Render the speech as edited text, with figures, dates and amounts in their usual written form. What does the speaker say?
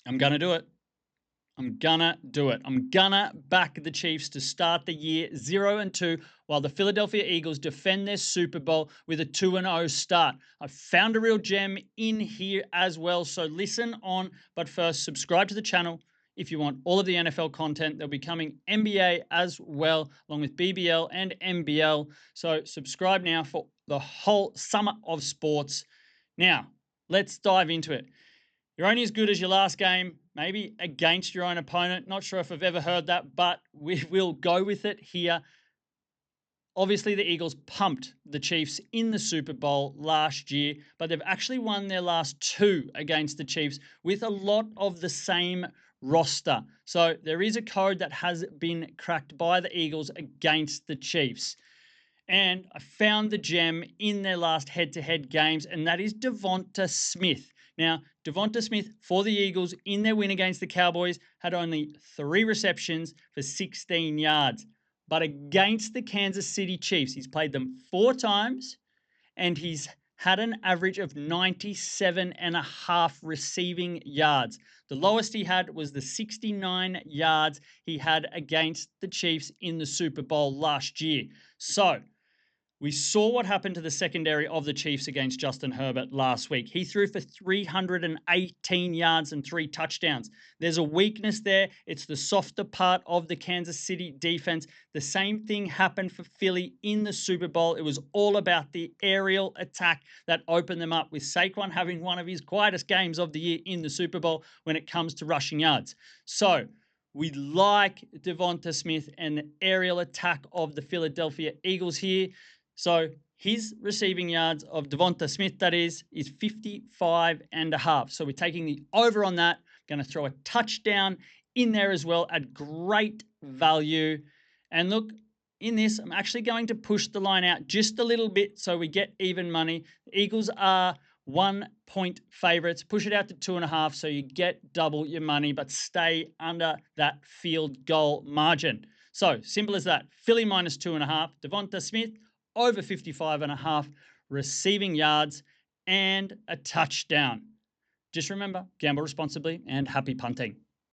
I'm going to do it. I'm gonna do it. I'm gonna back the Chiefs to start the year 0-2 while the Philadelphia Eagles defend their Super Bowl with a 2-0 start. I found a real gem in here as well, so listen on. But first, subscribe to the channel if you want all of the NFL content. There'll be coming NBA as well, along with BBL and NBL. So subscribe now for the whole summer of sports. Now, let's dive into it. You're only as good as your last game, maybe against your own opponent. Not sure if I've ever heard that, but we will go with it here. Obviously, the Eagles pumped the Chiefs in the Super Bowl last year, but they've actually won their last two against the Chiefs with a lot of the same roster. So there is a code that has been cracked by the Eagles against the Chiefs. And I found the gem in their last head to head games, and that is Devonta Smith. Now, Devonta Smith for the Eagles in their win against the Cowboys had only 3 receptions for 16 yards. But against the Kansas City Chiefs, he's played them 4 times and he's had an average of 97 and a half receiving yards. The lowest he had was the 69 yards he had against the Chiefs in the Super Bowl last year. So, we saw what happened to the secondary of the Chiefs against Justin Herbert last week. He threw for 318 yards and 3 touchdowns. There's a weakness there. It's the softer part of the Kansas City defense. The same thing happened for Philly in the Super Bowl. It was all about the aerial attack that opened them up, with Saquon having one of his quietest games of the year in the Super Bowl when it comes to rushing yards. So, we like Devonta Smith and the aerial attack of the Philadelphia Eagles here. So his receiving yards of Devonta Smith, that is 55 and a half. So we're taking the over on that. Going to throw a touchdown in there as well at great value. And look, in this, I'm actually going to push the line out just a little bit so we get even money. The Eagles are 1 point favorites. Push it out to 2.5 so you get double your money, but stay under that field goal margin. So simple as that. Philly minus 2.5. Devonta Smith over 55 and a half receiving yards and a touchdown. Just remember, gamble responsibly and happy punting.